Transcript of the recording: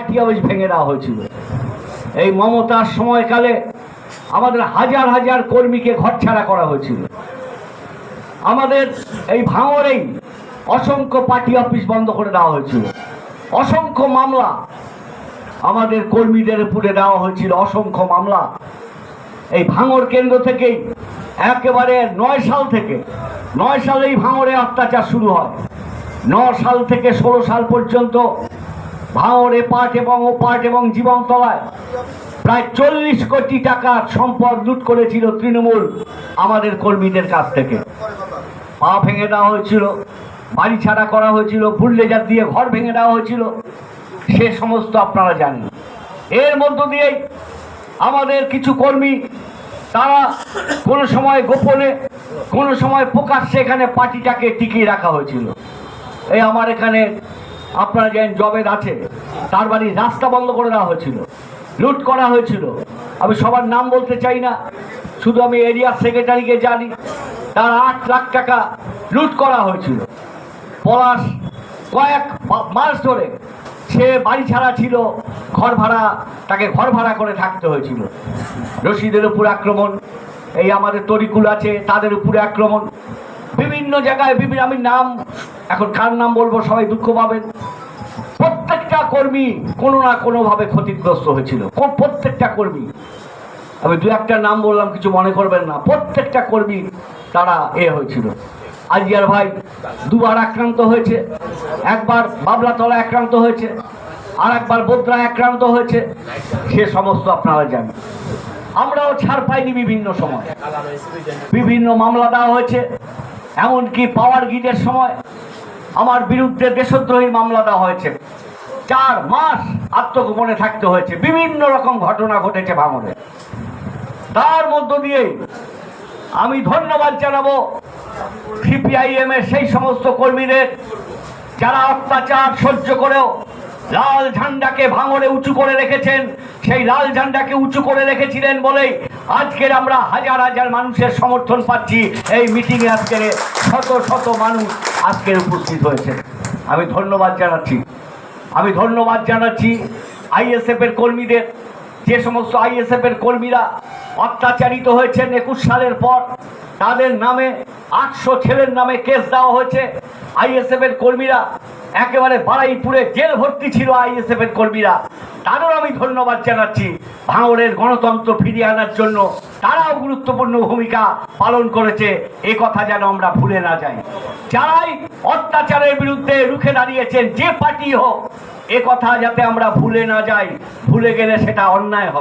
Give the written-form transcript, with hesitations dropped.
Party office ভেঙে দেওয়া হয়েছিল। এই মমতার সময়কালে আমাদের হাজার হাজার কর্মীকে ঘরছাড়া করা হয়েছিল। আমাদের এই ভাঙড়েই অসংখ্য পার্টি অফিস বন্ধ করে দেওয়া হয়েছিল। অসংখ্য মামলা আমাদের কর্মীদের উপরে দেওয়া হয়েছিল, অসংখ্য মামলা। এই ভাঙড় কেন্দ্র থেকেই একেবারে 9 সাল থেকে 9 সালেই ভাঙড়ে অত্যাচার শুরু হয়। 9 সাল থেকে 16 সাল পর্যন্ত ভাঙড় এপাট এবং ওপাট এবং জীবনতলায় প্রায় 40 কোটি টাকার সম্পদ লুট করেছিল তৃণমূল আমাদের কর্মীদের কাছ থেকে। পা ভেঙে দেওয়া হয়েছিল, বাড়ি ছাড়া করা হয়েছিল, বুলডোজার দিয়ে ঘর ভেঙে দেওয়া হয়েছিল, সে সমস্ত আপনারা জানেন। এর মধ্য দিয়েই আমাদের কিছু কর্মী তারা কোনো সময় গোপনে, কোনো সময় প্রকাশ্যে এখানে পার্টিটাকে টিকিয়ে রাখা হয়েছিল। এই আমার এখানে আপনারা জানেন জবেদ আছে, তার বাড়ির রাস্তা বন্ধ করে দেওয়া হয়েছিল, লুট করা হয়েছিল। আমি সবার নাম বলতে চাই না, শুধু আমি এরিয়া সেক্রেটারিকে জানি, তার 8 লাখ টাকা লুট করা হয়েছিল। পলাশ কয়েক মাস ধরে সে বাড়ি ছাড়া ছিল, ঘর ভাড়া, তাকে ঘর ভাড়া করে থাকতে হয়েছিল। রশিদের উপর আক্রমণ, এই আমাদের তরিকুল আছে তাদের উপরে আক্রমণ, বিভিন্ন জায়গায় বিভিন্ন, আমি নাম এখন কার নাম বলবো সবাই দুঃখ পাবেন। প্রত্যেকটা কর্মী কোনো না কোনোভাবে ক্ষতিগ্রস্ত হয়েছিল, প্রত্যেকটা কর্মী। আমি 2-1টা নাম বললাম, কিছু মনে করবেন না। প্রত্যেকটা কর্মী তারা হয়েছিল। আজিয়ার ভাই 2বার আক্রান্ত হয়েছে, একবার বাবলাতলা আক্রান্ত হয়েছে, আর একবার বোদ্রা আক্রান্ত হয়েছে, সে সমস্ত আপনারা জানেন। আমরাও ছাড় পাইনি, বিভিন্ন সময় বিভিন্ন মামলা দেওয়া হয়েছে। এমনকি পাওয়ার গ্রিডের সময় আমার বিরুদ্ধে দেশদ্রোহী মামলা দেওয়া হয়েছে, 4 মাস আত্মগোপনে থাকতে হয়েছে। বিভিন্ন রকম ঘটনা ঘটেছে ভাঙড়ে। তার মধ্য দিয়েই আমি ধন্যবাদ জানাবো সিপিআইএম এর সেই সমস্ত কর্মীদের যারা অত্যাচার সহ্য করেও লাল ঝান্ডাকে ভাঙড়ে উঁচু করে রেখেছেন। সেই লাল ঝান্ডাকে উঁচু করে রেখেছিলেন বলেই আজকের আমরা হাজার হাজার মানুষের সমর্থন পাচ্ছি। এই মিটিংয়ে আজকের শত শত মানুষ আজকের উপস্থিত হয়েছে। আমি ধন্যবাদ জানাচ্ছি আইএসএফ এর কর্মীদের। যে সমস্ত আইএসএফ এর কর্মীরা অত্যাচারিত হয়েছেন 21 সালের পর, তাদের নামে 800 ছেলের নামে কেস দেওয়া হয়েছে। আইএসএফ এর কর্মীরা একেবারে বারাইপুরে জেল ভর্তি ছিল আইএসএফ এর কর্মীরা, তাদেরও আমি ধন্যবাদ জানাচ্ছি। ভাঙড়ের গণতন্ত্র ফিরিয়ে আনার জন্য তারাও গুরুত্বপূর্ণ ভূমিকা পালন করেছে, এ কথা যেন আমরা ভুলে না যাই। যারাই অত্যাচারের বিরুদ্ধে রুখে দাঁড়িয়েছেন, যে পার্টি হোক, এ কথা যাতে আমরা ভুলে না যাই, ভুলে গেলে সেটা অন্যায় হবে।